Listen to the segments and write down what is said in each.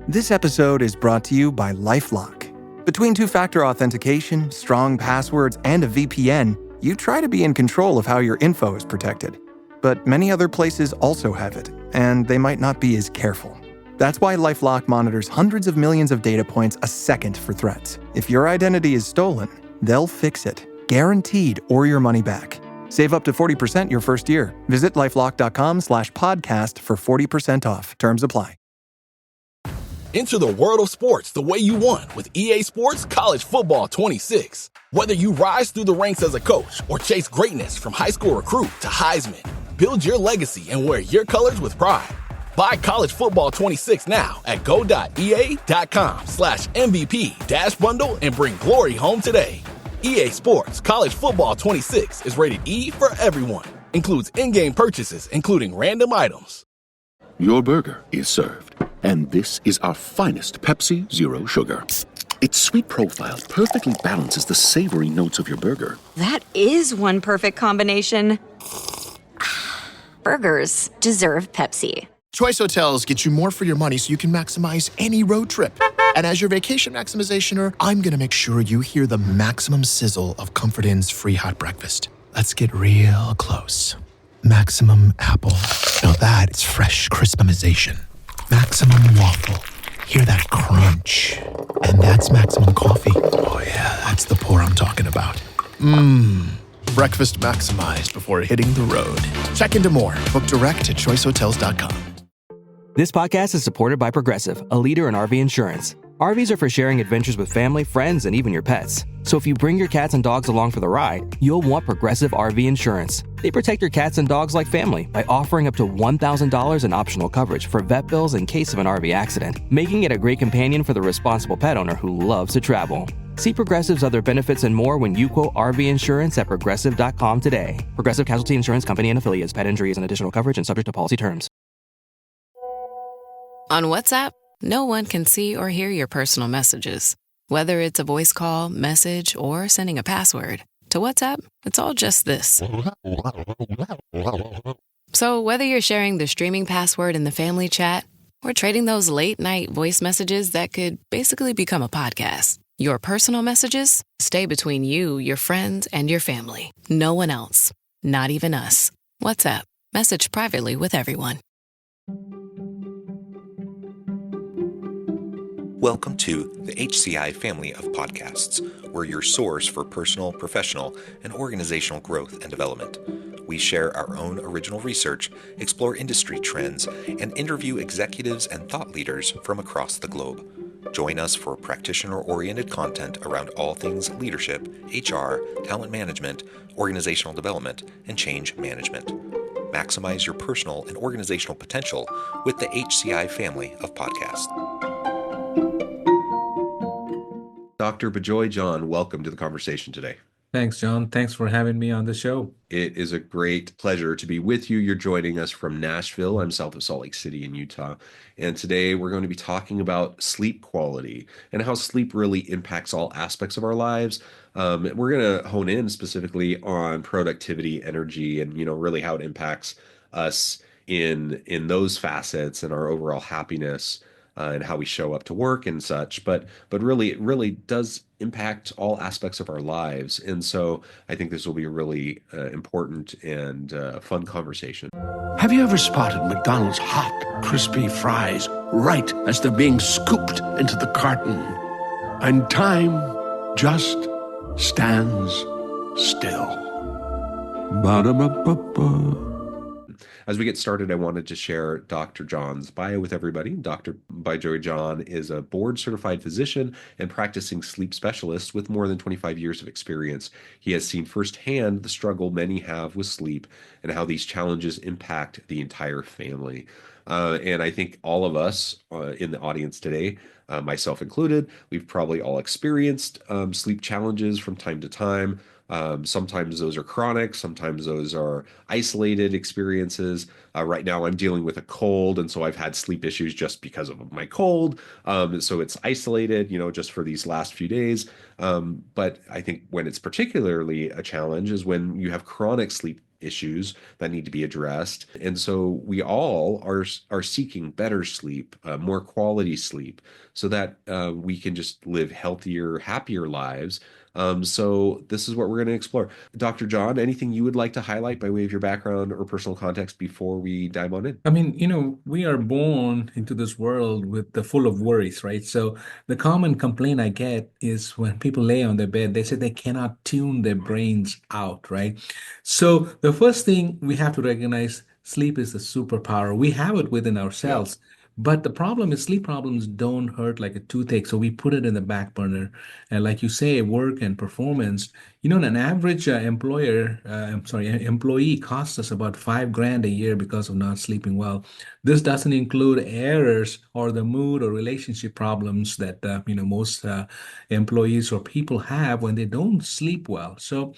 This episode is brought to you by LifeLock. Between two-factor authentication, strong passwords, and a VPN, you try to be in control of how your info is protected. But many other places also have it, and they might not be as careful. That's why LifeLock monitors hundreds of millions of data points a second for threats. If your identity is stolen, they'll fix it, guaranteed, or your money back. Save up to 40% your first year. Visit lifelock.com/podcast for 40% off. Terms apply. Enter the world of sports the way you want with EA Sports College Football 26. Whether you rise through the ranks as a coach or chase greatness from high school recruit to Heisman, build your legacy and wear your colors with pride. Buy College Football 26 now at go.ea.com/MVP-bundle and bring glory home today. EA Sports College Football 26 is rated E for everyone. Includes in-game purchases, including random items. Your burger is served, and this is our finest Pepsi Zero Sugar. Its sweet profile perfectly balances the savory notes of your burger. That is one perfect combination. Burgers deserve Pepsi. Choice Hotels get you more for your money so you can maximize any road trip. And as your vacation maximizationer, I'm going to make sure you hear the maximum sizzle of Comfort Inn's free hot breakfast. Let's get real close. Maximum apple. Now that's fresh crispimization. Maximum waffle. Hear that crunch. And that's maximum coffee. Oh yeah, that's the pour I'm talking about. Breakfast maximized before hitting the road. Check into more. Book direct at choicehotels.com. This podcast is supported by Progressive, a leader in RV insurance. RVs are for sharing adventures with family, friends, and even your pets. So if you bring your cats and dogs along for the ride, you'll want Progressive RV insurance. They protect your cats and dogs like family by offering up to $1,000 in optional coverage for vet bills in case of an RV accident, making it a great companion for the responsible pet owner who loves to travel. See Progressive's other benefits and more when you quote RV insurance at Progressive.com today. Progressive Casualty Insurance Company and Affiliates. Pet injuries and additional coverage and subject to policy terms. On WhatsApp, no one can see or hear your personal messages. Whether it's a voice call, message, or sending a password. To WhatsApp, it's all just this. So whether you're sharing the streaming password in the family chat or trading those late-night voice messages that could basically become a podcast, your personal messages stay between you, your friends, and your family. No one else. Not even us. WhatsApp. Message privately with everyone. Welcome to the HCI family of podcasts. We're your source for personal, professional, and organizational growth and development. We share our own original research, explore industry trends, and interview executives and thought leaders from across the globe. Join us for practitioner-oriented content around all things leadership, HR, talent management, organizational development, and change management. Maximize your personal and organizational potential with the HCI family of podcasts. Dr. Bijoy John, welcome to the conversation today. Thanks, John. Thanks for having me on the show. It is a great pleasure to be with you. You're joining us from Nashville. I'm south of Salt Lake City in Utah. And today we're going to be talking about sleep quality and how sleep really impacts all aspects of our lives. We're going to hone in specifically on productivity, energy, and really how it impacts us in those facets and our overall happiness. And how we show up to work and such, but really, it really does impact all aspects of our lives. And so I think this will be a really important and fun conversation. Have you ever spotted McDonald's hot, crispy fries right as they're being scooped into the carton? And time just stands still. Ba-da-ba-ba-ba. As we get started, I wanted to share Dr. John's bio with everybody. Dr. Bijoy John is a board-certified physician and practicing sleep specialist with more than 25 years of experience. He has seen firsthand the struggle many have with sleep and how these challenges impact the entire family. And I think all of us in the audience today, myself included, we've probably all experienced sleep challenges from time to time. Sometimes those are chronic, sometimes those are isolated experiences. Right now I'm dealing with a cold, and so I've had sleep issues just because of my cold. So it's isolated, just for these last few days. But I think when it's particularly a challenge is when you have chronic sleep issues that need to be addressed. And so we all are seeking better sleep, more quality sleep, so that we can just live healthier, happier lives. So this is what we're going to explore. Dr. John, anything you would like to highlight by way of your background or personal context before we dive on in? I mean, we are born into this world with the full of worries, right? So the common complaint I get is when people lay on their bed, they say they cannot tune their brains out, right? So the first thing we have to recognize, sleep is a superpower. We have it within Yeah. ourselves. But the problem is sleep problems don't hurt like a toothache, so we put it in the back burner. And like you say, work and performance, an average employee costs us about 5 grand a year because of not sleeping well. This doesn't include errors or the mood or relationship problems that most employees or people have when they don't sleep well. So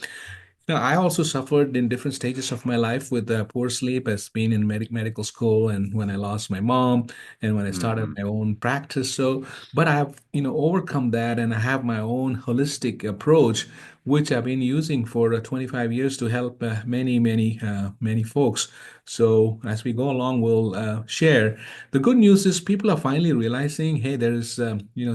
I also suffered in different stages of my life with poor sleep as being in medical school and when I lost my mom and when I started Hmm. my own practice. So, but I've, overcome that and I have my own holistic approach, which I've been using for 25 years to help many folks. So as we go along, we'll share. The good news is people are finally realizing, hey, there's,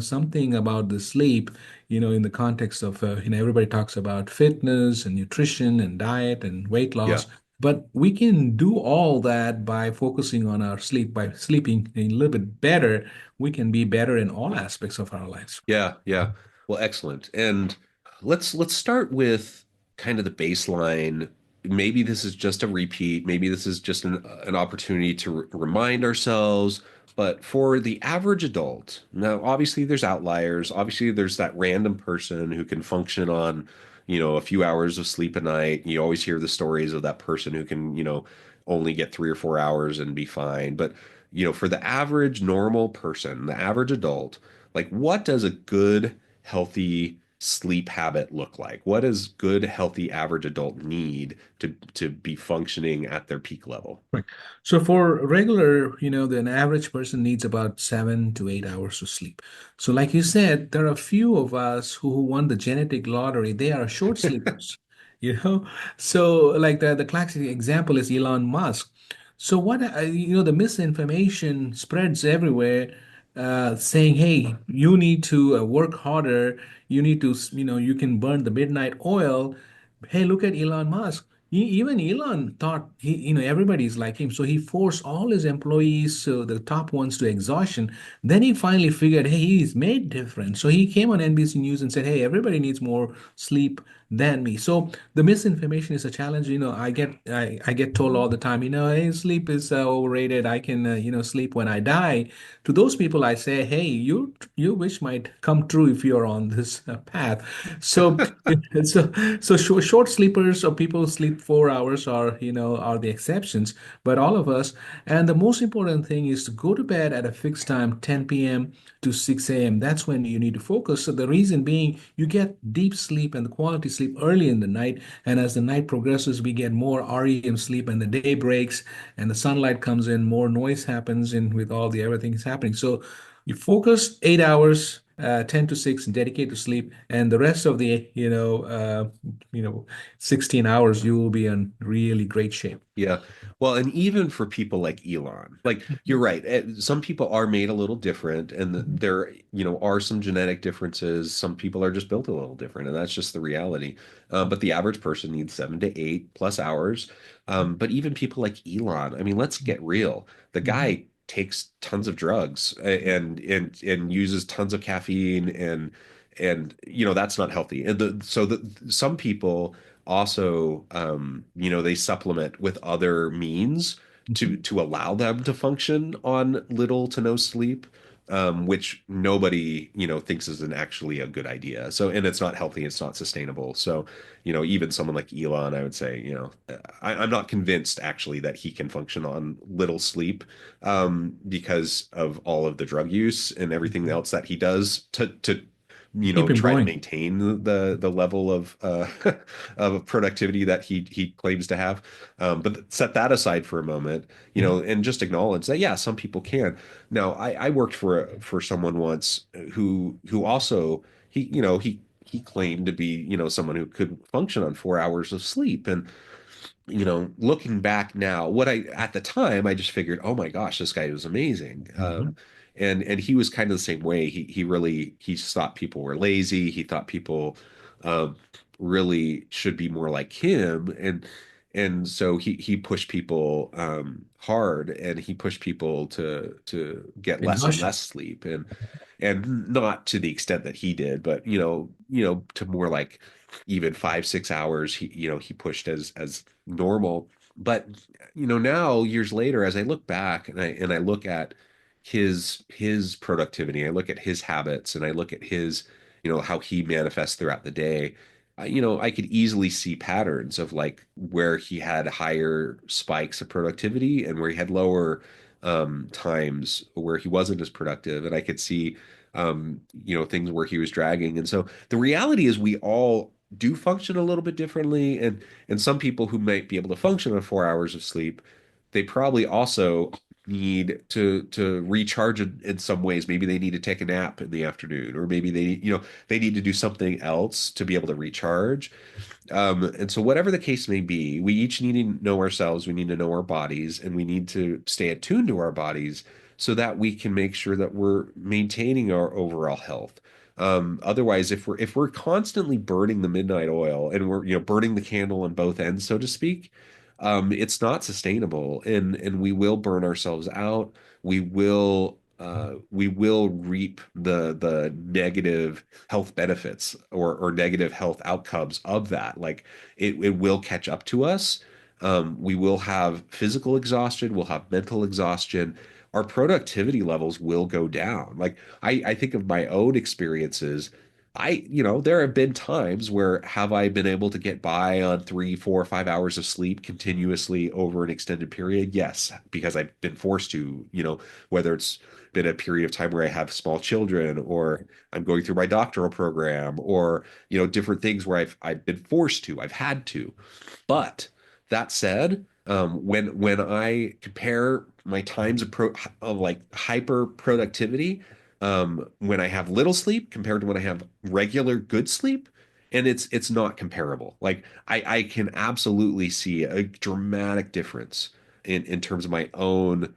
something about the sleep in the context of, everybody talks about fitness and nutrition and diet and weight Yeah. loss, but we can do all that by focusing on our sleep, by sleeping a little bit better. We can be better in all aspects of our lives. Yeah, yeah. Well, excellent. And let's start with kind of the baseline. Maybe this is just a repeat. Maybe this is just an opportunity to remind ourselves. But for the average adult, now obviously there's outliers. Obviously there's that random person who can function on, a few hours of sleep a night. You always hear the stories of that person who can, only get 3 or 4 hours and be fine. But, for the average normal person, the average adult, like, what does a good, healthy sleep habit look like? What does good, healthy, average adult need to be functioning at their peak level? Right. So for regular, an average person needs about 7 to 8 hours of sleep. So like you said, there are a few of us who won the genetic lottery. They are short sleepers, you know? So like the classic example is Elon Musk. So what, the misinformation spreads everywhere, saying, hey, you need to work harder. You need to, you can burn the midnight oil. Hey, look at Elon Musk. Even Elon thought everybody's like him, so he forced all his employees, so the top ones, to exhaustion. Then he finally figured, hey, he's made difference. So he came on NBC News and said, hey, everybody needs more sleep than me. So the misinformation is a challenge. I get told all the time, hey, sleep is overrated. I can sleep when I die. To those people, I say, hey, you wish might come true if you're on this path. So short sleepers or people who sleep 4 hours are the exceptions, but all of us. And the most important thing is to go to bed at a fixed time, 10 p.m. to 6 a.m. That's when you need to focus. So the reason being, you get deep sleep and the quality sleep early in the night, and as the night progresses, we get more REM sleep, and the day breaks, and the sunlight comes in, more noise happens, and with all the everything is happening. So you focus 8 hours, 10 to 6, and dedicate to sleep, and the rest of the 16 hours you will be in really great shape. Yeah. Well, and even for people like Elon, like you're right, some people are made a little different, and there, are some genetic differences. Some people are just built a little different, and that's just the reality. But the average person needs 7 to 8 plus hours. But even people like Elon, I mean, let's get real. The guy takes tons of drugs and uses tons of caffeine, and that's not healthy. And some people also, they supplement with other means to allow them to function on little to no sleep, which nobody, thinks is an actually a good idea. So, and it's not healthy, it's not sustainable. So, even someone like Elon, I would say, I'm not convinced actually that he can function on little sleep, because of all of the drug use and everything else that he does to Keep him try to going. maintain the level of of productivity that he claims to have. But set that aside for a moment, and just acknowledge that, yeah, some people can. Now, I worked for someone once who also he claimed to be, someone who could function on 4 hours of sleep, and looking back now, what I at the time I just figured, oh my gosh, this guy was amazing. Mhm. And he was kind of the same way. He thought people were lazy. He thought people um, really should be more like him, and so he pushed people hard, and he pushed people to get less and Exhaustion. less sleep, and not to the extent that he did, but to more like even 5 6 hours he pushed as normal. But now years later, as I look back and I look at his productivity, I look at his habits, and I look at his how he manifests throughout the day. I could easily see patterns of like where he had higher spikes of productivity and where he had lower times where he wasn't as productive, and I could see things where he was dragging. And so the reality is we all do function a little bit differently, and some people who might be able to function on 4 hours of sleep, they probably also need to recharge in some ways. Maybe they need to take a nap in the afternoon, or maybe they need to do something else to be able to recharge. And so, whatever the case may be, we each need to know ourselves, we need to know our bodies, and we need to stay attuned to our bodies so that we can make sure that we're maintaining our overall health. Otherwise, if we're constantly burning the midnight oil and we're burning the candle on both ends, so to speak, it's not sustainable, and we will burn ourselves out. We will reap the negative health benefits or negative health outcomes of that. Like it will catch up to us. We will have physical exhaustion, we'll have mental exhaustion. Our productivity levels will go down. Like I think of my own experiences. There have been times where have I been able to get by on 3 4 5 hours of sleep continuously over an extended period? Yes, because I've been forced to, whether it's been a period of time where I have small children, or I'm going through my doctoral program, or different things where I've been forced to, I've had to. But that said, when I compare my times of like hyper productivity, when I have little sleep compared to when I have regular good sleep, and it's not comparable. Like I can absolutely see a dramatic difference in terms of my own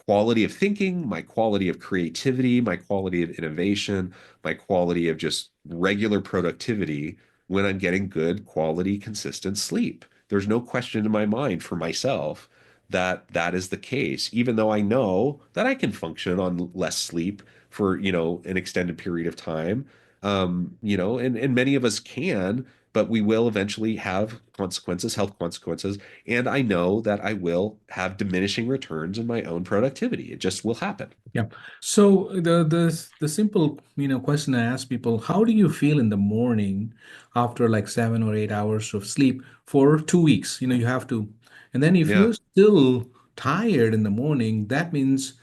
quality of thinking, my quality of creativity, my quality of innovation, my quality of just regular productivity when I'm getting good quality, consistent sleep. There's no question in my mind for myself that that is the case, even though I know that I can function on less sleep for, an extended period of time. And many of us can, but we will eventually have consequences, health consequences. And I know that I will have diminishing returns in my own productivity. It just will happen. Yeah. So the simple, question I ask people, how do you feel in the morning after like 7 or 8 hours of sleep for 2 weeks? You have to, and then if Yeah. you're still tired in the morning, that means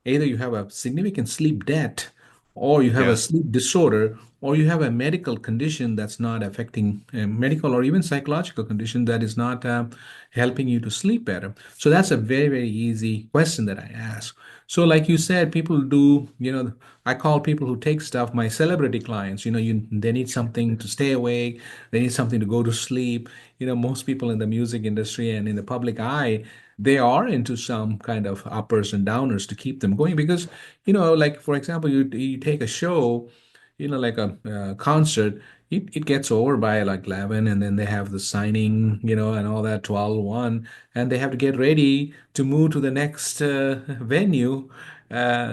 either you have a significant sleep debt, or you have a Yeah. sleep disorder, or you have a medical condition that's not affecting medical or even psychological condition that is not helping you to sleep better. So that's a very, very easy question that I ask. So, like you said, people do, I call people who take stuff my celebrity clients. They need something to stay awake, they need something to go to sleep. Most people in the music industry and in the public eye, they are into some kind of uppers and downers to keep them going because, like for example, you take a show, like a concert, it gets over by like 11, and then they have the signing, and all that 12 1, and they have to get ready to move to the next venue.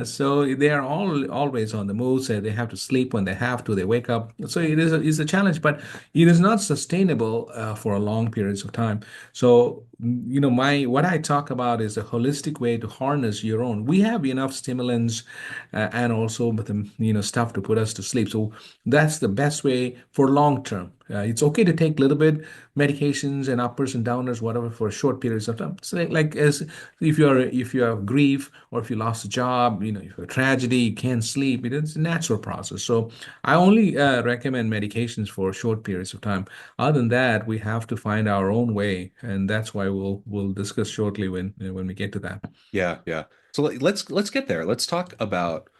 So they are always on the move. So they have to sleep when they have to. They wake up. So it's a challenge, but it is not sustainable for a long periods of time. So my what I talk about is a holistic way to harness your own. We have enough stimulants and also with the stuff to put us to sleep. So that's the best way for long term. It's okay to take a little bit medications and uppers and downers, whatever, for short periods of time. So like as if you have grief, or if you lost a job, if you have a tragedy, you can't sleep. It's a natural process. So I only recommend medications for short periods of time. Other than that, we have to find our own way, and that's why we'll discuss shortly when we get to that. Yeah, yeah. So let's get there. Let's talk about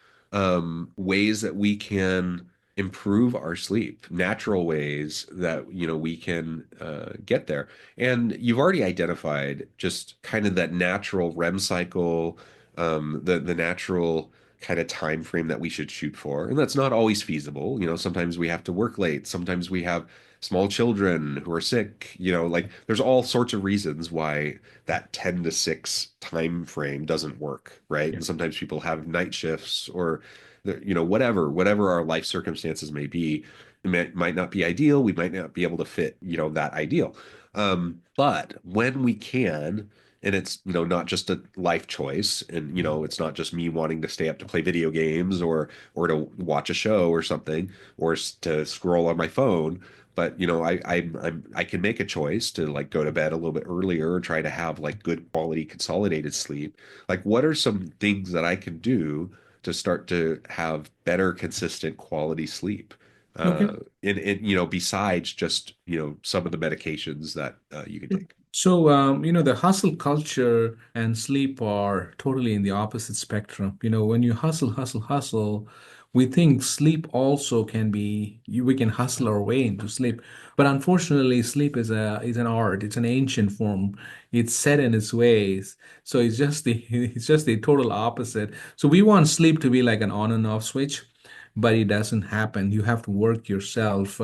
ways that we can improve our sleep, natural ways that we can get there. And you've already identified just kind of that natural REM cycle, the natural kind of time frame that we should shoot for. And that's not always feasible. Sometimes we have to work late. Sometimes we have small children who are sick. Like there's all sorts of reasons why that 10 to 6 time frame doesn't work, right? Yeah. And sometimes people have night shifts or whatever our life circumstances may be, might not be ideal. We might not be able to fit, that ideal. But when we can, and it's, not just a life choice, and it's not just me wanting to stay up to play video games or to watch a show or something, or to scroll on my phone. But I can make a choice to like go to bed a little bit earlier, or try to have like good quality consolidated sleep. Like, what are some things that I can do to start to have better, consistent quality sleep? Okay. Besides just, some of the medications that you can take. So, the hustle culture and sleep are totally in the opposite spectrum. When you hustle, hustle, hustle, we think sleep also can be, we can hustle our way into sleep. But unfortunately, sleep is an art. It's an ancient form. It's set in its ways. So it's just the it's just the total opposite. So we want sleep to be like an on and off switch, but it doesn't happen. You have to work yourself,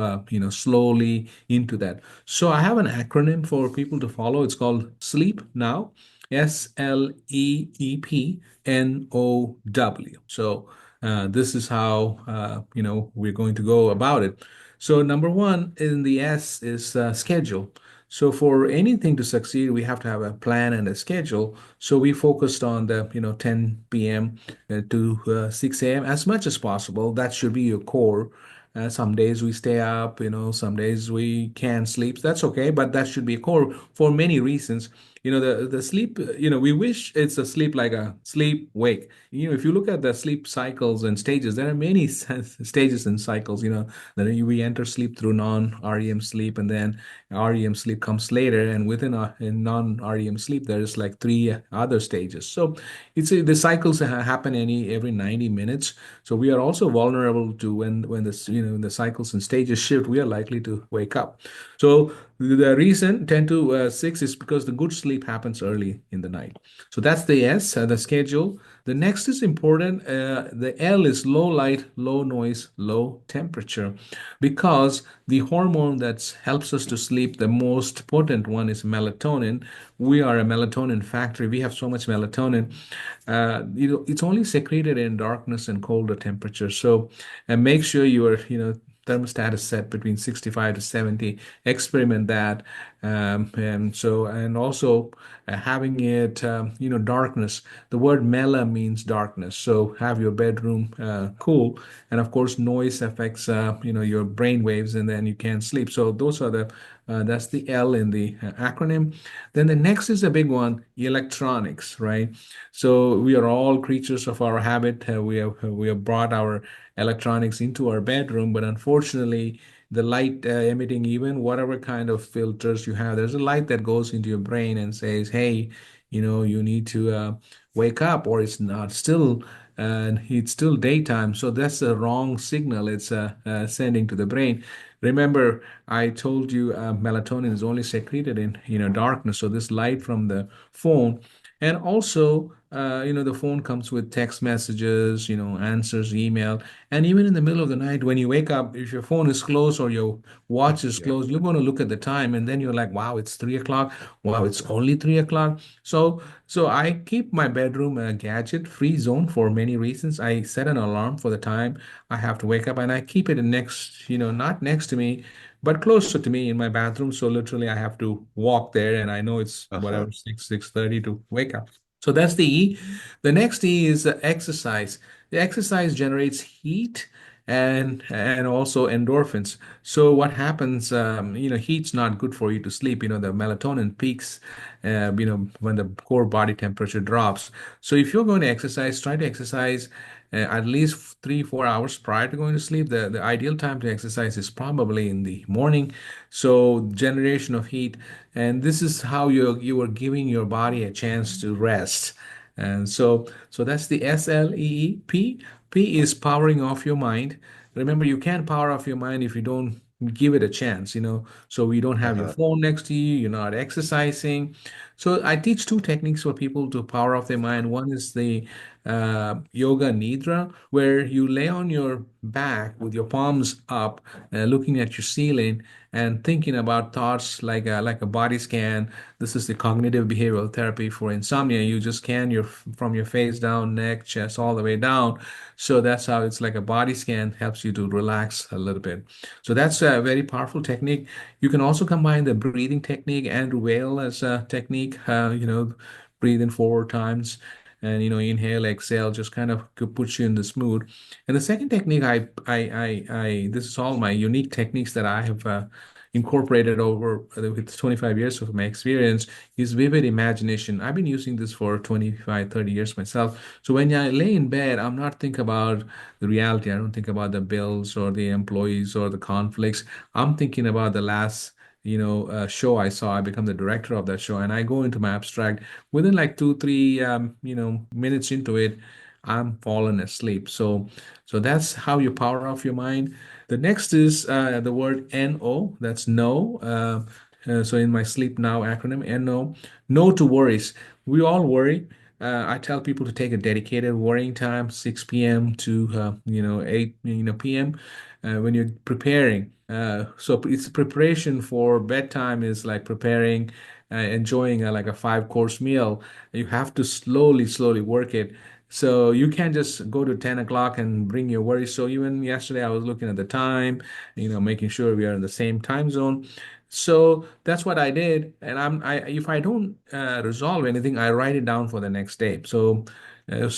slowly into that. So I have an acronym for people to follow. It's called Sleep Now, SLEEPNOW. So this is how we're going to go about it. So number one in the S is schedule. So for anything to succeed, we have to have a plan and a schedule. So we focused on the 10 p.m. To 6 a.m. as much as possible. That should be your core. Some days we stay up, some days we can't sleep. That's okay, but that should be a core for many reasons. The sleep, we wish it's a sleep like a sleep wake. If you look at the sleep cycles and stages, there are many stages and cycles. Then we enter sleep through non-REM sleep, and then REM sleep comes later, and within in non-REM sleep, there's like three other stages. So the cycles happen every 90 minutes. So we are also vulnerable to when the cycles and stages shift, we are likely to wake up. So the reason 10 to 6 is because the good sleep happens early in the night. So that's the S, the schedule. The next is important. The L is low light, low noise, low temperature, because the hormone that helps us to sleep, the most potent one is melatonin. We are a melatonin factory. We have so much melatonin. It's only secreted in darkness and colder temperatures. So make sure your thermostat is set between 65 to 70. Experiment that. And also having it, darkness. The word mela means darkness. So have your bedroom cool. And of course, noise affects, your brain waves, and then you can't sleep. So those are that's the L in the acronym. Then the next is a big one, electronics, right? So we are all creatures of our habit. We have brought our electronics into our bedroom, but unfortunately, the light emitting, even whatever kind of filters you have, there's a light that goes into your brain and says, "Hey, you need to wake up," or it's not still. And it's still daytime, so that's a wrong signal it's sending to the brain. Remember, I told you melatonin is only secreted in darkness. So this light from the phone, and also the phone comes with text messages, answers, email, and even in the middle of the night when you wake up, if your phone is closed or your watch is Yeah. closed, you're going to look at the time, and then you're like, "Wow, it's 3 o'clock. Wow, it's only 3 o'clock." So I keep my bedroom a gadget-free zone for many reasons. I set an alarm for the time I have to wake up, and I keep it next, not next to me, but closer to me in my bathroom. So literally, I have to walk there, and I know it's Uh-huh. whatever 6:30 to wake up. So that's the E. The next E is exercise. The exercise generates heat and also endorphins. So what happens? Heat's not good for you to sleep. The melatonin peaks. When the core body temperature drops. So if you're going to exercise, try to exercise at least 3-4 hours prior to going to sleep. The ideal time to exercise is probably in the morning. So generation of heat, and this is how you are giving your body a chance to rest. And so that's the SLEEP. P is powering off your mind. remember, you can't power off your mind if you don't give it a chance, So you don't have your Uh-huh. phone next to you, you're not exercising. So I teach two techniques for people to power off their mind. One is the yoga nidra, where you lay on your back with your palms up, looking at your ceiling and thinking about thoughts like a body scan. This is the cognitive behavioral therapy for insomnia. You just scan your from your face down, neck, chest, all the way down. So that's how it's like a body scan, helps you to relax a little bit. So that's a very powerful technique. You can also combine the breathing technique and Whale as a technique. Breathe in 4 times and inhale, exhale, just kind of puts you in this mood. And the second technique, I this is all my unique techniques that I have incorporated over with 25 years of my experience, is vivid imagination. I've been using this for 25, 30 years myself. So when I lay in bed, I'm not thinking about the reality. I don't think about the bills or the employees or the conflicts. I'm thinking about the last show I saw. I become the director of that show, and I go into my abstract. Within like 2, 3, minutes into it, I'm falling asleep. So that's how you power off your mind. The next is the word NO. That's no. So in my Sleep Now acronym, NO, no to worries. We all worry. I tell people to take a dedicated worrying time, 6 p.m. to 8 p.m. When you're preparing. So it's preparation for bedtime is like preparing, enjoying like a 5 course meal. You have to slowly, slowly work it. So you can't just go to 10 o'clock and bring your worries. So even yesterday, I was looking at the time, making sure we are in the same time zone. So that's what I did. And if I don't resolve anything, I write it down for the next day. So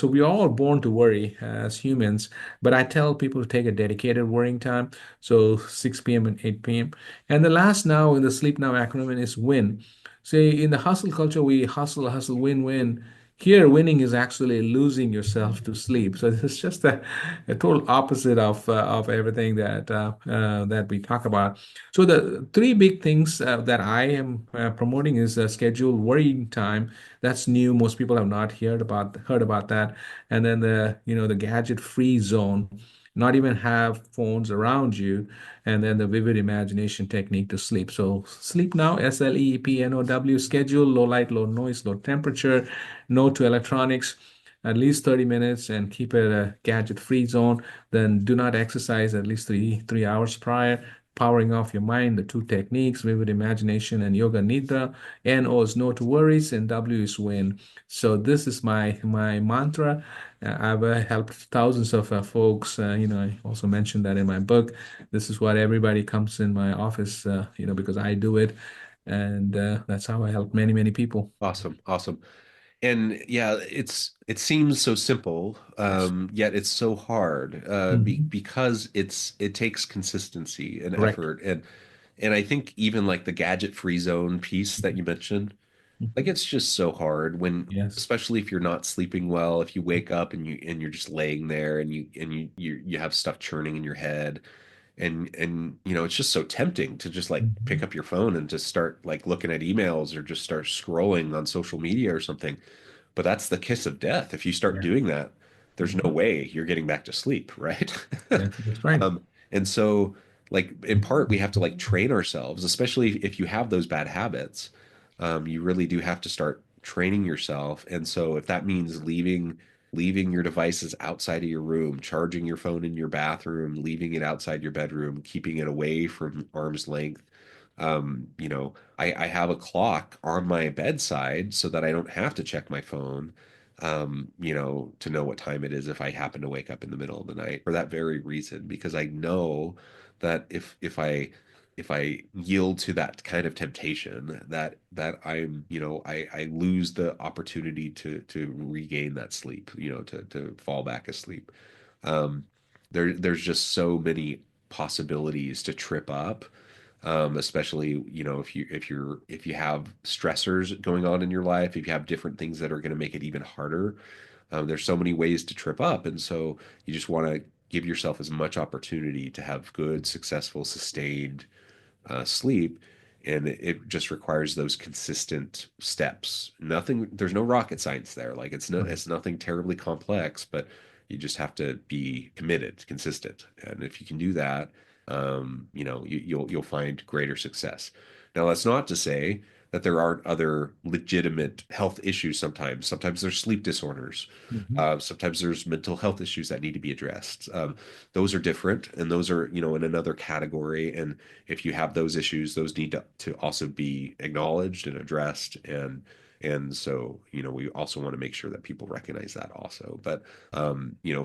we are all born to worry as humans, but I tell people to take a dedicated worrying time. So 6 p.m. and 8 p.m. And the last now in the Sleep Now acronym is win. See, in the hustle culture, we hustle, hustle, win, win. Here, winning is actually losing yourself to sleep. So it's just a total opposite of everything that we talk about. So the three big things that I am promoting is scheduled worrying time. That's new. Most people have not heard about that. And then the gadget free zone, not even have phones around you, and then the vivid imagination technique to sleep. So sleep now, SLEEPNOW, schedule, low light, low noise, low temperature, no to electronics, at least 30 minutes, and keep it a gadget free zone. Then do not exercise at least three hours prior. Powering off your mind, the two techniques, vivid imagination and yoga nidra. NO is no to worries, and W is win. So this is my mantra. I've helped thousands of folks. I also mentioned that in my book. This is what everybody comes in my office, because I do it, and that's how I help many, many people. Awesome, awesome. And yeah, it seems so simple, Yes. yet it's so hard Mhm. because it takes consistency and Correct. effort, and I think even like the gadget free zone piece that you mentioned, like Mhm. it's just so hard when, Yes. especially if you're not sleeping well, if you wake up and you're just laying there and you have stuff churning in your head, and it's just so tempting to just like pick Mhm. up your phone and just start like looking at emails or just start scrolling on social media or something. But that's the kiss of death. If you start Yeah. doing that, there's no Mhm. way you're getting back to sleep, right? That's right. And so, like, in part, we have to like train ourselves, especially if you have those bad habits. You really do have to start training yourself. And so, if that means leaving your devices outside of your room, charging your phone in your bathroom, leaving it outside your bedroom, keeping it away from arm's length, I have a clock on my bedside so that I don't have to check my phone, to know what time it is if I happen to wake up in the middle of the night for that very reason, because I know that if I yield to that kind of temptation, that I lose the opportunity to regain that sleep, to fall back asleep. Um, there's just so many possibilities to trip up, especially if you have stressors going on in your life, if you have different things that are going to make it even harder. There's so many ways to trip up, and so you just want to give yourself as much opportunity to have good, successful, sustained sleep. And it just requires those consistent steps. There's no rocket science there. Like it's Right. it's nothing terribly complex, but You just have to be committed, consistent. And if you can do that, you'll find greater success. Now, that's not to say that there aren't other legitimate health issues sometimes. Sometimes there's sleep disorders. Mhm. Sometimes there's mental health issues that need to be addressed. Those are different, and those are, in another category. And if you have those issues, those need to also be acknowledged and addressed. And so, we also want to make sure that people recognize that also. But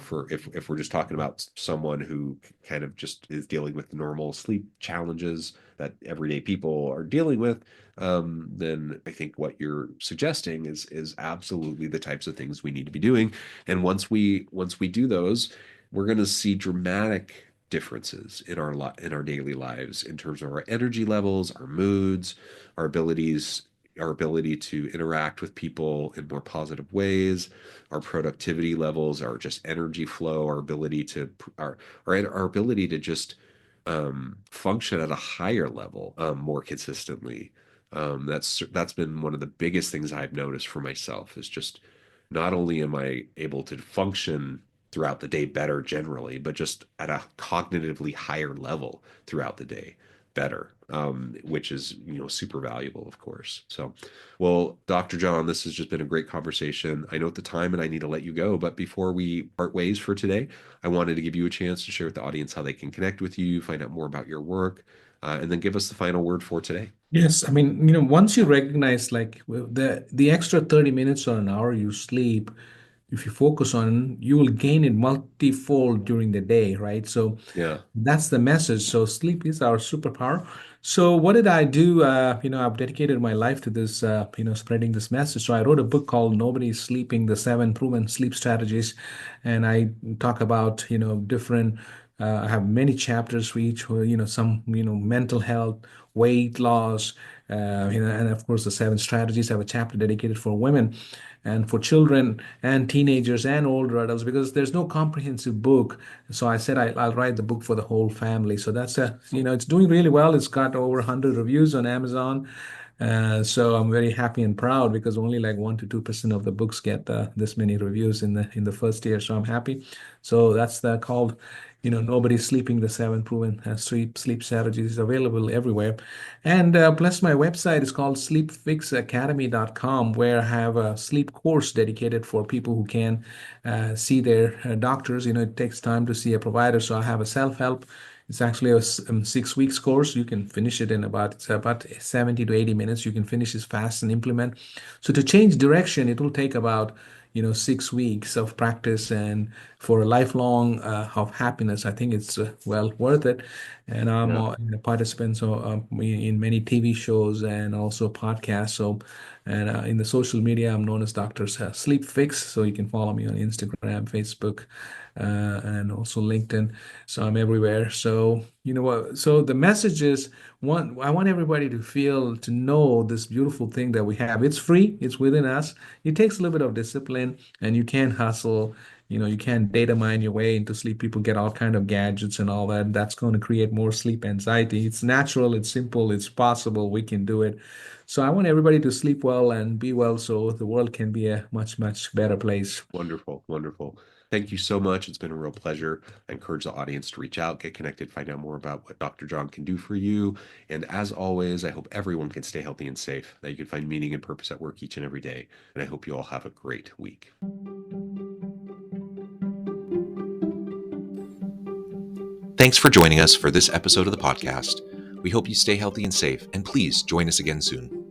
for if we're just talking about someone who kind of just is dealing with normal sleep challenges that everyday people are dealing with, then I think what you're suggesting is absolutely the types of things we need to be doing. And once we do those, we're going to see dramatic differences in our daily lives in terms of our energy levels, our moods, our abilities, our ability to interact with people in more positive ways, our productivity levels, our just energy flow, our ability to our ability to just function at a higher level more consistently. That's been one of the biggest things I've noticed for myself is just not only am I able to function throughout the day better generally, but just at a cognitively higher level throughout the day better, which is, super valuable, of course. So, well, Dr. John, this has just been a great conversation. I know at the time and I need to let you go, but before we part ways for today, I wanted to give you a chance to share with the audience how they can connect with you, find out more about your work, and then give us the final word for today. Yes, I mean, once you recognize like the extra 30 minutes or an hour you sleep, if you focus on, you will gain it multifold during the day, right? So Yeah. that's the message. So sleep is our superpower. So what did I do? I've dedicated my life to this, spreading this message. So I wrote a book called Nobody's Sleeping: The Seven Proven Sleep Strategies, and I talk about, different. I have many chapters for each, some, mental health, weight loss, and of course the seven strategies. I have a chapter dedicated for women and for children and teenagers and older adults because there's no comprehensive book. So I said I'll write the book for the whole family. So that's it's doing really well. It's got over 100 reviews on Amazon. So I'm very happy and proud because only like 1 to 2% of the books get this many reviews in the first year. So I'm happy. So that's the called, Nobody's Sleeping: The Seven Proven Sleep Strategies is available everywhere. And plus my website is called sleepfixacademy.com, where I have a sleep course dedicated for people who can see their doctors. It takes time to see a provider. So I have a self-help. It's actually a 6 weeks course. You can finish it in about 70 to 80 minutes. You can finish it fast and implement. So to change direction, it will take about 6 weeks of practice, and for a lifelong of happiness, I think it's well worth it. And I'm Yeah. a participant in many TV shows and also podcasts. So, and in the social media, I'm known as Dr. Sleep Fix. So you can follow me on Instagram, Facebook, and also LinkedIn. So I'm everywhere. So you know what? So the message is one. I want everybody to know this beautiful thing that we have. It's free. It's within us. It takes a little bit of discipline, and you can hustle. You can't data mine your way into sleep. People get all kind of gadgets and all that. That's going to create more sleep anxiety. It's natural. It's simple. It's possible. We can do it. So I want everybody to sleep well and be well, so the world can be a much, much better place. Wonderful, wonderful. Thank you so much. It's been a real pleasure. I encourage the audience to reach out, get connected, find out more about what Dr. John can do for you. And as always, I hope everyone can stay healthy and safe, that you can find meaning and purpose at work each and every day. And I hope you all have a great week. Thanks for joining us for this episode of the podcast. We hope you stay healthy and safe, and please join us again soon.